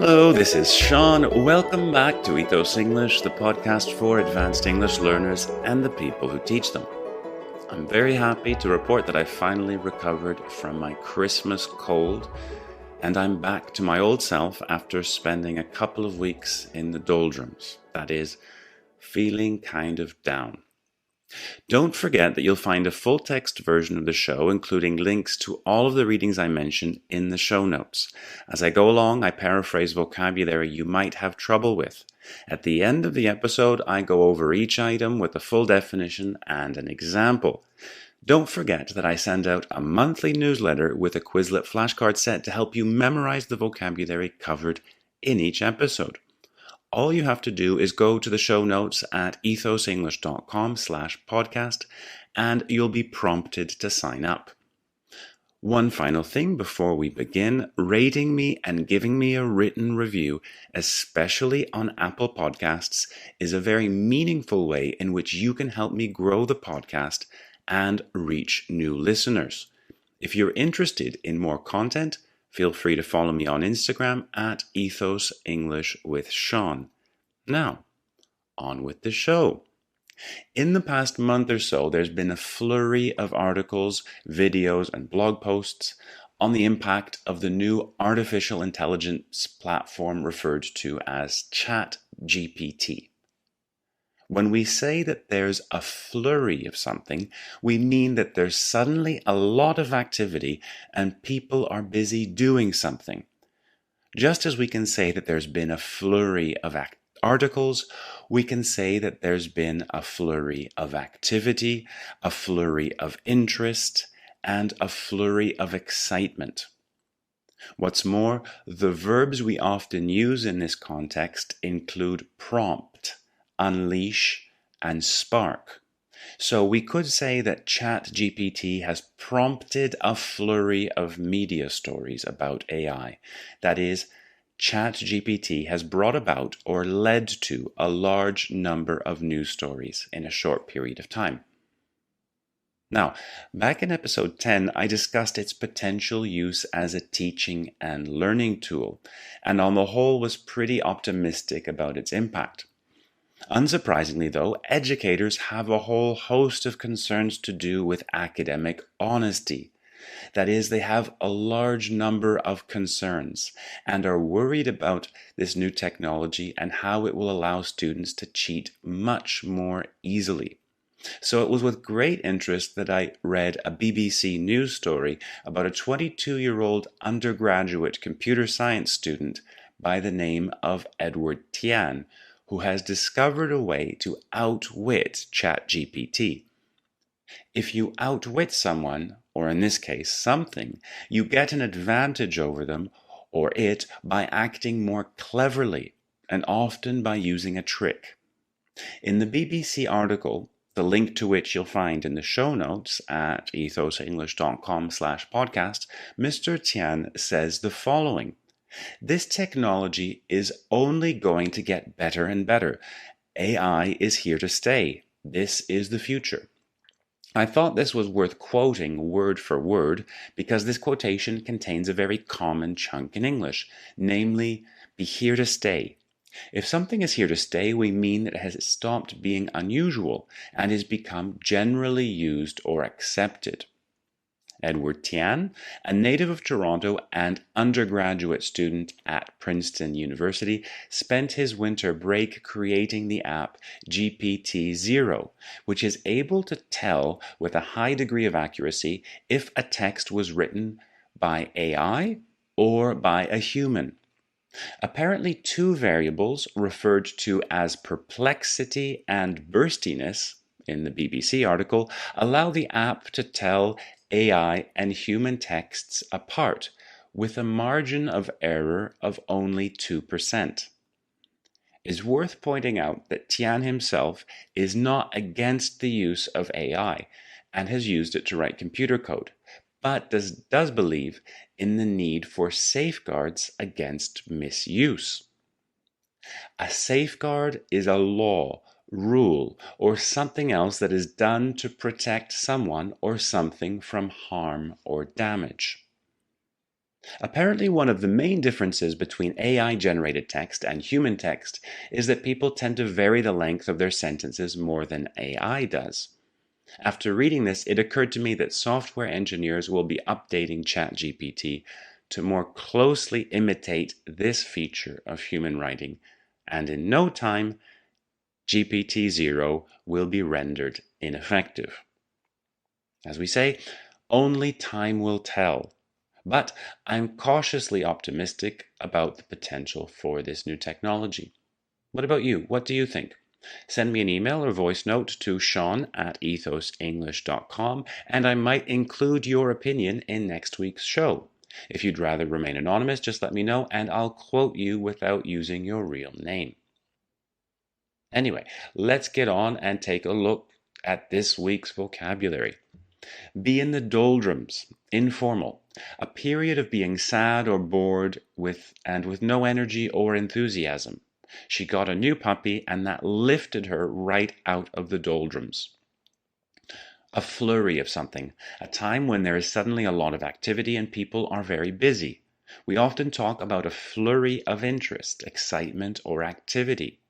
Hello, this is Sean. Welcome back to Ethos English, the podcast for advanced English learners and the people who teach them. I'm very happy to report that I finally recovered from my Christmas cold, and I'm back to my old self after spending a couple of weeks in the doldrums. That is, feeling kind of down. Don't forget that you'll find a full-text version of the show, including links to all of the readings I mentioned in the show notes. As I go along, I paraphrase vocabulary you might have trouble with. At the end of the episode, I go over each item with a full definition and an example. Don't forget that I send out a monthly newsletter with a Quizlet flashcard set to help you memorize the vocabulary covered in each episode. All you have to do is go to the show notes at ethosenglish.com/podcast and you'll be prompted to sign up. One final thing before we begin, rating me and giving me a written review, especially on Apple Podcasts, is a very meaningful way in which you can help me grow the podcast and reach new listeners. If you're interested in more content, feel free to follow me on Instagram at Ethos English with Sean. Now, on with the show. In the past month or so, there's been a flurry of articles, videos, and blog posts on the impact of the new artificial intelligence platform referred to as ChatGPT. When we say that there's a flurry of something, we mean that there's suddenly a lot of activity and people are busy doing something. Just as we can say that there's been a flurry of articles, we can say that there's been a flurry of activity, a flurry of interest, and a flurry of excitement. What's more, the verbs we often use in this context include prompt, unleash, and spark. So we could say that ChatGPT has prompted a flurry of media stories about AI. That is, ChatGPT has brought about or led to a large number of news stories in a short period of time. Now, back in episode 10, I discussed its potential use as a teaching and learning tool, and on the whole was pretty optimistic about its impact. Unsurprisingly, though, educators have a whole host of concerns to do with academic honesty. That is, they have a large number of concerns and are worried about this new technology and how it will allow students to cheat much more easily. So it was with great interest that I read a BBC News story about a 22-year-old undergraduate computer science student by the name of Edward Tian, who has discovered a way to outwit ChatGPT. If you outwit someone, or in this case something, you get an advantage over them or it by acting more cleverly and often by using a trick. In the BBC article, the link to which you'll find in the show notes at ethosenglish.com/podcast, Mr. Tian says the following: "This technology is only going to get better and better. AI is here to stay. This is the future." I thought this was worth quoting word for word because this quotation contains a very common chunk in English, namely, be here to stay. If something is here to stay, we mean that it has stopped being unusual and has become generally used or accepted. Edward Tian, a native of Toronto and undergraduate student at Princeton University, spent his winter break creating the app GPT-0, which is able to tell with a high degree of accuracy if a text was written by AI or by a human. Apparently, two variables referred to as perplexity and burstiness in the BBC article allow the app to tell AI and human texts apart, with a margin of error of only 2%. It's worth pointing out that Tian himself is not against the use of AI and has used it to write computer code, but does believe in the need for safeguards against misuse. A safeguard is a law, rule, or something else that is done to protect someone or something from harm or damage. Apparently, one of the main differences between AI-generated text and human text is that people tend to vary the length of their sentences more than AI does. After reading this, it occurred to me that software engineers will be updating ChatGPT to more closely imitate this feature of human writing, and in no time, GPT-0 will be rendered ineffective. As we say, only time will tell. But I'm cautiously optimistic about the potential for this new technology. What about you? What do you think? Send me an email or voice note to sean@ethosenglish.com, and I might include your opinion in next week's show. If you'd rather remain anonymous, just let me know, and I'll quote you without using your real name. Anyway, let's get on and take a look at this week's vocabulary. Be in the doldrums, informal, a period of being sad or bored with no energy or enthusiasm. She got a new puppy, and that lifted her right out of the doldrums. A flurry of something, a time when there is suddenly a lot of activity and people are very busy. We often talk about a flurry of interest, excitement, or activity.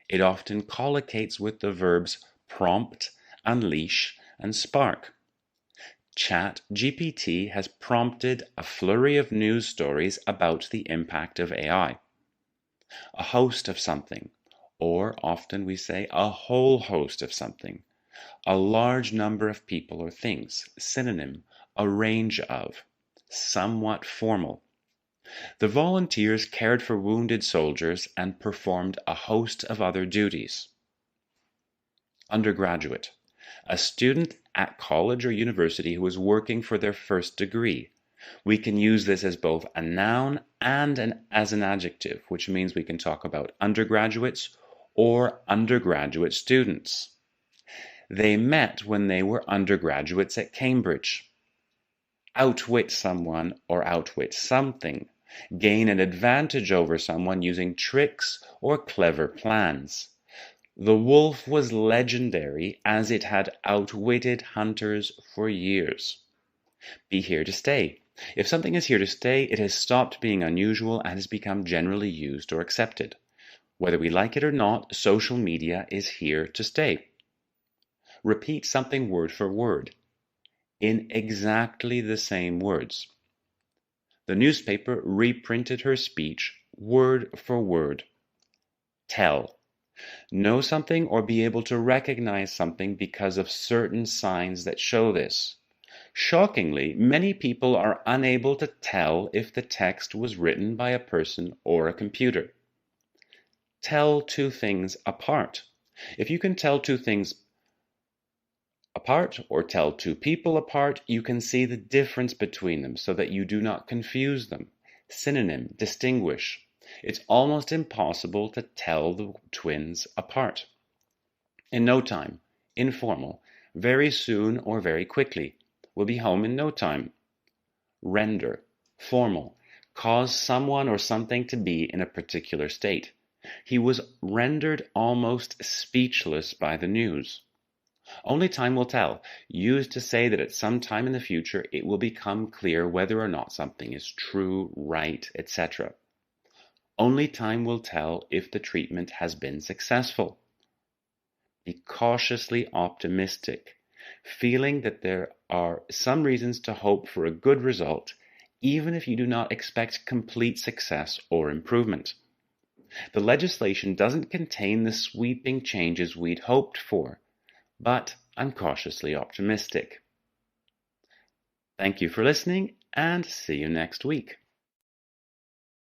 It often collocates with the verbs prompt, unleash, and spark. ChatGPT has prompted a flurry of news stories about the impact of AI. A host of something, or often we say a whole host of something. A large number of people or things. Synonym, a range of. Somewhat formal. The volunteers cared for wounded soldiers and performed a host of other duties. Undergraduate. A student at college or university who is working for their first degree. We can use this as both a noun and as an adjective, which means we can talk about undergraduates or undergraduate students. They met when they were undergraduates at Cambridge. Outwit someone or outwit something. Gain an advantage over someone using tricks or clever plans. The wolf was legendary as it had outwitted hunters for years. Be here to stay. If something is here to stay, it has stopped being unusual and has become generally used or accepted. Whether we like it or not, social media is here to stay. Repeat something word for word, in exactly the same words. The newspaper reprinted her speech word for word. Tell. Know something or be able to recognize something because of certain signs that show this. Shockingly, many people are unable to tell if the text was written by a person or a computer. Tell two things apart. If you can tell two things apart or tell two people apart, you can see the difference between them so that you do not confuse them. Synonym, distinguish. It's almost impossible to tell the twins apart. In no time, informal, very soon or very quickly. We'll be home in no time. Render, formal, cause someone or something to be in a particular state. He was rendered almost speechless by the news. Only time will tell, used to say that at some time in the future it will become clear whether or not something is true, right, etc. Only time will tell if the treatment has been successful. Be cautiously optimistic, feeling that there are some reasons to hope for a good result, even if you do not expect complete success or improvement. The legislation doesn't contain the sweeping changes we'd hoped for, but I'm cautiously optimistic. Thank you for listening, and see you next week.